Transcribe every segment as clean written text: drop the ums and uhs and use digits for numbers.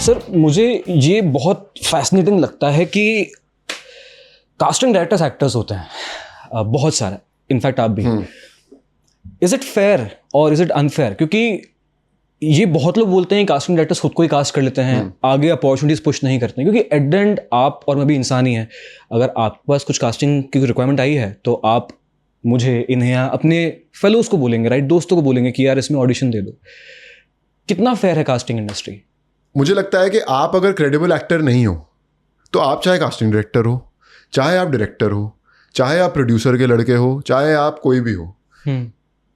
Sir मुझे ये बहुत फैसिनेटिंग लगता है कि कास्टिंग डायरेक्टर्स एक्टर्स होते हैं बहुत सारे, इनफैक्ट आप भी। इज इट फेयर और इज इट अनफेयर? क्योंकि ये बहुत लोग बोलते हैं कास्टिंग डायरेक्टर्स खुद को ही कास्ट कर लेते हैं, आगे अपॉर्चुनिटीज पुश नहीं करते हैं, क्योंकि एट द एंड आप और मैं भी इंसान ही है। अगर आपके पास कुछ कास्टिंग की रिक्वायरमेंट आई है तो आप मुझे, इन्हें, अपने फेलोज को बोलेंगे, राइट, दोस्तों को बोलेंगे कि यार इसमें ऑडिशन दे दो। कितना फेयर है कास्टिंग इंडस्ट्री? मुझे लगता है कि आप अगर क्रेडिबल एक्टर नहीं हो तो आप चाहे कास्टिंग डायरेक्टर हो, चाहे आप डायरेक्टर हो, चाहे आप प्रोड्यूसर के लड़के हो, चाहे आप कोई भी हो,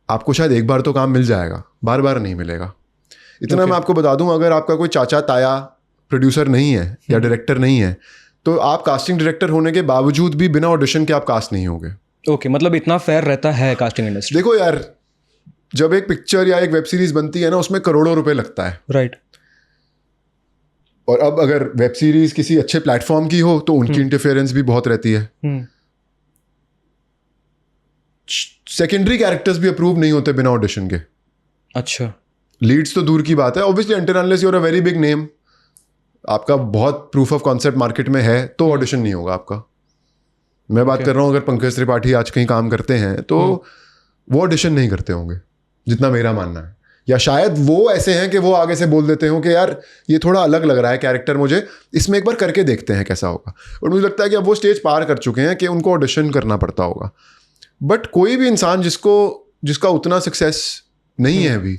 आपको शायद एक बार तो काम मिल जाएगा, बार बार नहीं मिलेगा। इतना मैं आपको बता दूं, अगर आपका कोई चाचा ताया प्रोड्यूसर नहीं है या डायरेक्टर नहीं है तो आप कास्टिंग डायरेक्टर होने के बावजूद भी बिना ऑडिशन के आप कास्ट नहीं होंगे। ओके, मतलब इतना फेयर रहता है कास्टिंग इंडस्ट्री। देखो यार, जब एक पिक्चर या एक वेब सीरीज बनती है ना, उसमें करोड़ों रुपए लगता है, राइट। और अब अगर वेब सीरीज किसी अच्छे प्लेटफॉर्म की हो तो उनकी इंटरफेरेंस भी बहुत रहती है। सेकेंडरी कैरेक्टर्स भी अप्रूव नहीं होते बिना ऑडिशन के। अच्छा। लीड्स तो दूर की बात है, obviously until unless you are a very big name, आपका बहुत प्रूफ ऑफ कॉन्सेप्ट मार्केट में है, तो ऑडिशन नहीं होगा आपका। मैं बात कर रहा हूँ, अगर पंकज त्रिपाठी आज कहीं काम करते हैं तो वो ऑडिशन नहीं करते होंगे, जितना मेरा मानना है। या शायद वो ऐसे हैं कि वो आगे से बोल देते हो कि यार ये थोड़ा अलग लग रहा है कैरेक्टर मुझे, इसमें एक बार करके देखते हैं कैसा होगा। और मुझे लगता है कि अब वो स्टेज पार कर चुके हैं कि उनको ऑडिशन करना पड़ता होगा। बट कोई भी इंसान जिसका उतना सक्सेस नहीं है अभी,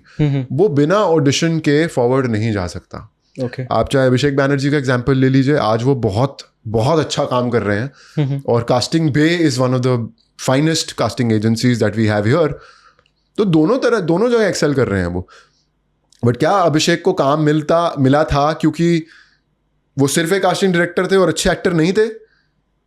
वो बिना ऑडिशन के फॉरवर्ड नहीं जा सकता। Okay. आप चाहे अभिषेक बैनर्जी का एग्जांपल ले लीजिए, आज वो बहुत बहुत अच्छा काम कर रहे हैं, और casting bay is one of the finest casting agencies that we have here. तो दोनों जगह एक्सेल कर रहे हैं वो। बट क्या अभिषेक को काम मिला था क्योंकि वो सिर्फ एक कास्टिंग डायरेक्टर थे और अच्छे एक्टर नहीं थे?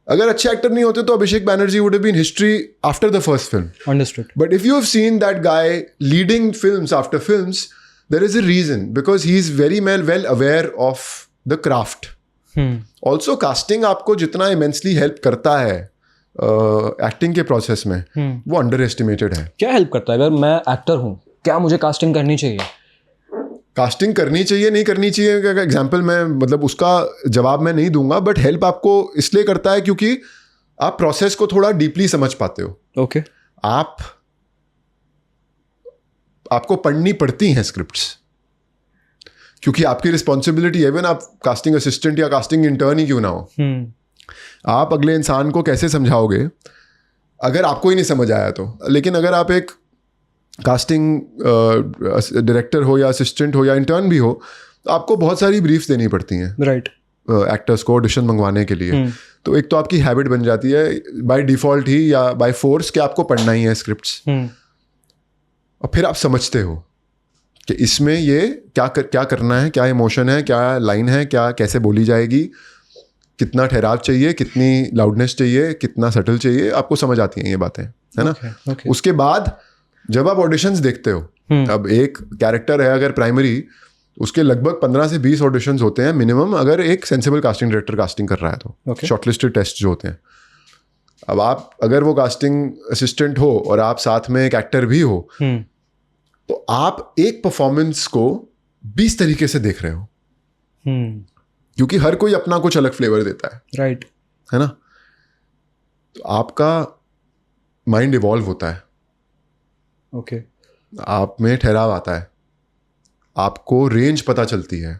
अगर अच्छे एक्टर नहीं होते तो Abhishek Banerjee would have been history after the first film. Understood. But if you have seen that guy leading films after films, there is a reason, because he is very well aware of the craft. Also casting आपको जितना immensely help करता है acting के process में, वो under estimated है। क्या help करता है? अगर मैं एक्टर हूँ, क्या मुझे कास्टिंग करनी चाहिए? कास्टिंग करनी चाहिए नहीं करनी चाहिए एग्जाम्पल मैं, मतलब उसका जवाब मैं नहीं दूंगा, बट हेल्प आपको इसलिए करता है क्योंकि आप प्रोसेस को थोड़ा डीपली समझ पाते हो। ओके। आपको पढ़नी पड़ती हैं स्क्रिप्ट्स, क्योंकि आपकी रिस्पॉन्सिबिलिटी है। इवन आप कास्टिंग असिस्टेंट या कास्टिंग इंटर्न ही क्यों ना हो, आप अगले इंसान को कैसे समझाओगे अगर आपको ही नहीं समझ आया तो। लेकिन अगर आप एक कास्टिंग डायरेक्टर हो या असिस्टेंट हो या इंटर्न भी हो, तो आपको बहुत सारी ब्रीफ्स देनी पड़ती हैं, राइट, एक्टर्स को ऑडिशन मंगवाने के लिए। तो एक तो आपकी हैबिट बन जाती है बाय डिफॉल्ट ही या बाय फोर्स कि आपको पढ़ना ही है स्क्रिप्ट्स, और फिर आप समझते हो कि इसमें ये क्या करना है, क्या इमोशन है, क्या लाइन है, क्या कैसे बोली जाएगी, कितना ठहराव चाहिए, कितनी लाउडनेस चाहिए, कितना सटल चाहिए, आपको समझ आती हैं ये बातें, है ना। Okay. उसके बाद जब आप ऑडिशंस देखते हो, अब एक कैरेक्टर है अगर प्राइमरी, उसके लगभग 15 से 20 ऑडिशंस होते हैं मिनिमम, अगर एक सेंसिबल कास्टिंग डायरेक्टर कास्टिंग कर रहा है तो। शॉर्टलिस्टेड टेस्ट जो होते हैं। अब आप अगर वो कास्टिंग असिस्टेंट हो और आप साथ में एक एक्टर भी हो, तो आप एक परफॉर्मेंस को 20 तरीके से देख रहे हो, क्योंकि हर कोई अपना कुछ अलग फ्लेवर देता है, राइट, है ना। तो आपका माइंड इवॉल्व होता है, ओके, आप में ठहराव आता है, आपको रेंज पता चलती है।